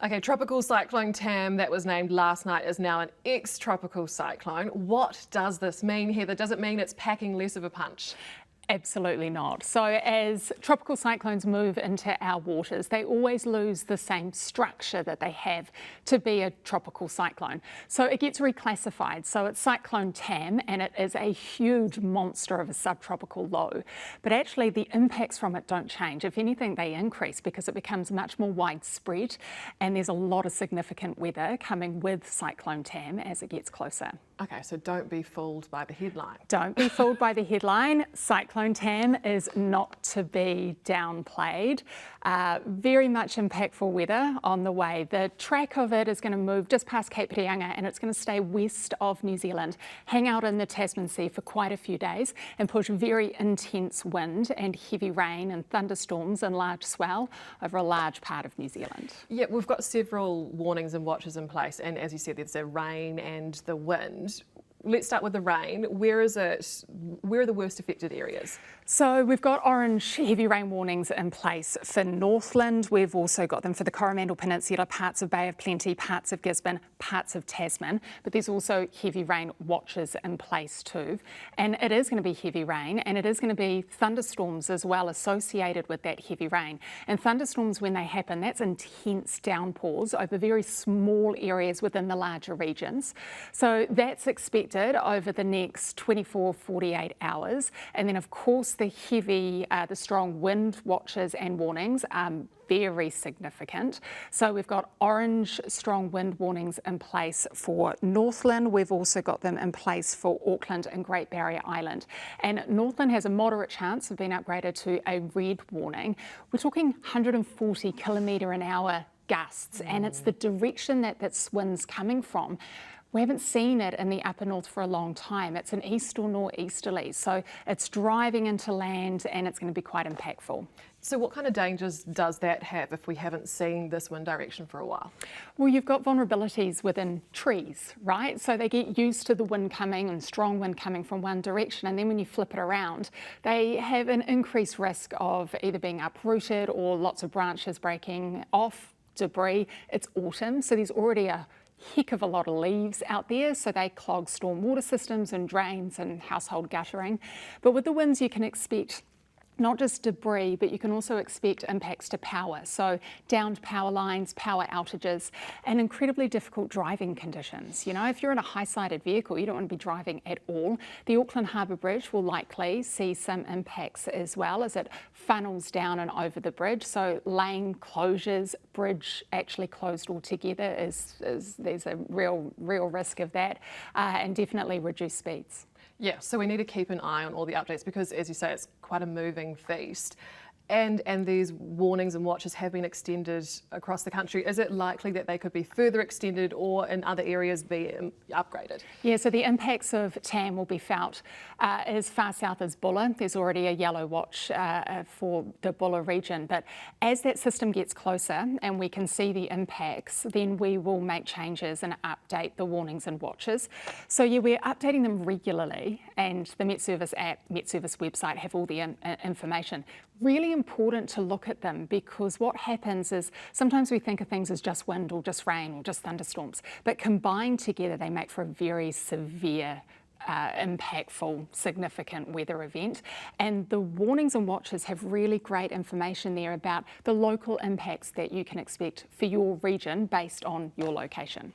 Okay, Tropical Cyclone Tam, that was named last night, is now an ex-tropical cyclone. What does this mean, Heather? Does it mean it's packing less of a punch? Absolutely not. So as tropical cyclones move into our waters, they always lose the same structure that they have to be a tropical cyclone. So it gets reclassified. So it's Cyclone Tam, and it is a huge monster of a subtropical low. But actually the impacts from it don't change. If anything, they increase because it becomes much more widespread, and there's a lot of significant weather coming with Cyclone Tam as it gets closer. Okay, so don't be fooled by the headline. Don't be fooled by the headline. Cyclone Tam is not to be downplayed. Very much impactful weather on the way. The track of it is going to move just past Cape Reinga, and it's going to stay west of New Zealand, hang out in the Tasman Sea for quite a few days and push very intense wind and heavy rain and thunderstorms and large swell over a large part of New Zealand. Yeah, we've got several warnings and watches in place, and as you said, there's the rain and the wind. Let's start with the rain. Where is it? Where are the worst affected areas? So we've got orange heavy rain warnings in place for Northland. We've also got them for the Coromandel Peninsula, parts of Bay of Plenty, parts of Gisborne, parts of Tasman. But there's also heavy rain watches in place too. And it is going to be heavy rain, and it is going to be thunderstorms as well associated with that heavy rain. And thunderstorms, when they happen, that's intense downpours over very small areas within the larger regions. So that's expected over the next 24, 48 hours. And then of course the strong wind watches and warnings are very significant. So we've got orange strong wind warnings in place for Northland. We've also got them in place for Auckland and Great Barrier Island. And Northland has a moderate chance of being upgraded to a red warning. We're talking 140 km/h gusts, and it's the direction that wind's coming from. We haven't seen it in the upper north for a long time. It's an east or northeasterly, so it's driving into land and it's going to be quite impactful. So what kind of dangers does that have if we haven't seen this wind direction for a while? Well, you've got vulnerabilities within trees, right? So they get used to the wind coming and strong wind coming from one direction, and then when you flip it around, they have an increased risk of either being uprooted or lots of branches breaking off, debris. It's autumn, so there's already a heck of a lot of leaves out there, so they clog stormwater systems and drains and household guttering. But with the winds you can expect not just debris, but you can also expect impacts to power. So downed power lines, power outages, and incredibly difficult driving conditions. You know, if you're in a high-sided vehicle, you don't want to be driving at all. The Auckland Harbour Bridge will likely see some impacts as well as it funnels down and over the bridge. So lane closures, bridge actually closed altogether there's a real risk of that, and definitely reduced speeds. Yeah, so we need to keep an eye on all the updates because, as you say, it's quite a moving feast. And these warnings and watches have been extended across the country. Is it likely that they could be further extended or in other areas be upgraded? Yeah, so the impacts of Tam will be felt as far south as Buller. There's already a yellow watch for the Buller region. But as that system gets closer and we can see the impacts, then we will make changes and update the warnings and watches. So yeah, we're updating them regularly, and the MetService app, MetService website have all the information. Really important to look at them because what happens is sometimes we think of things as just wind or just rain or just thunderstorms, but combined together they make for a very severe impactful, significant weather event. And the warnings and watches have really great information there about the local impacts that you can expect for your region based on your location.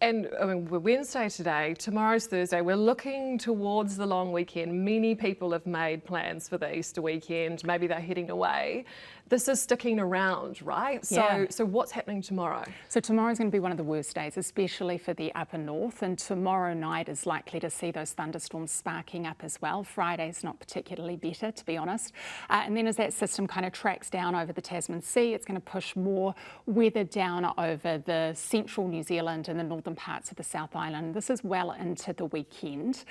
And I mean, we're Wednesday today, tomorrow's Thursday. We're looking towards the long weekend. Many people have made plans for the Easter weekend. Maybe they're heading away. This is sticking around, right? Yeah. So what's happening tomorrow? So tomorrow's going to be one of the worst days, especially for the upper north. And tomorrow night is likely to see those thunderstorms sparking up as well. Friday's not particularly better, to be honest. And then as that system kind of tracks down over the Tasman Sea, it's going to push more weather down over the central New Zealand and the northern parts of the South Island. This is well into the weekend.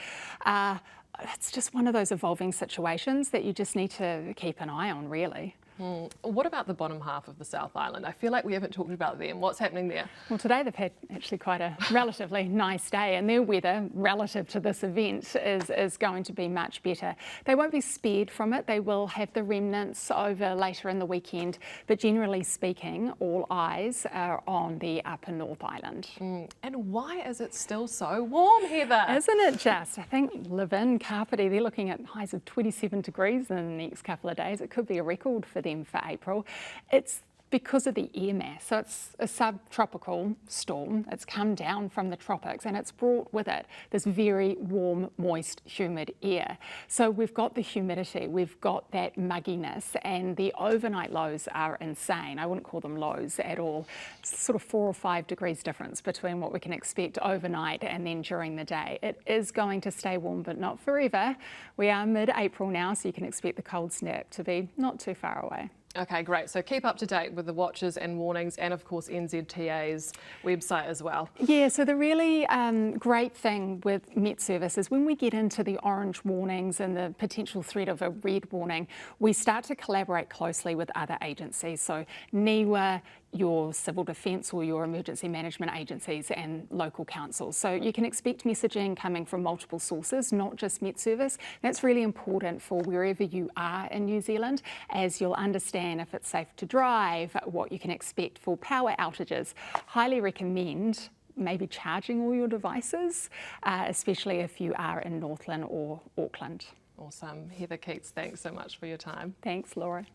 It's just one of those evolving situations that you just need to keep an eye on, really. What about the bottom half of the South Island? I feel like we haven't talked about them. What's happening there? Well, today they've had actually quite a relatively nice day, and their weather relative to this event is going to be much better. They won't be spared from it. They will have the remnants over later in the weekend, but generally speaking, all eyes are on the upper North Island. And why is it still so warm, Heather? Isn't it just? I think live-in Kapiti, they're looking at highs of 27 degrees in the next couple of days. It could be a record for them for April. It's because of the air mass. So it's a subtropical storm. It's come down from the tropics and it's brought with it this very warm, moist, humid air. So we've got the humidity, we've got that mugginess, and the overnight lows are insane. I wouldn't call them lows at all. It's sort of 4 or 5 degrees difference between what we can expect overnight and then during the day. It is going to stay warm, but not forever. We are mid-April now, so you can expect the cold snap to be not too far away. Okay, great. So keep up to date with the watches and warnings, and of course NZTA's website as well. Yeah, so the really great thing with MetService is when we get into the orange warnings and the potential threat of a red warning, we start to collaborate closely with other agencies. So NIWA, your civil defence or your emergency management agencies, and local councils. So you can expect messaging coming from multiple sources, not just MetService. That's really important for wherever you are in New Zealand, as you'll understand if it's safe to drive, what you can expect for power outages. Highly recommend maybe charging all your devices, especially if you are in Northland or Auckland. Awesome. Heather Keats, thanks so much for your time. Thanks, Laura.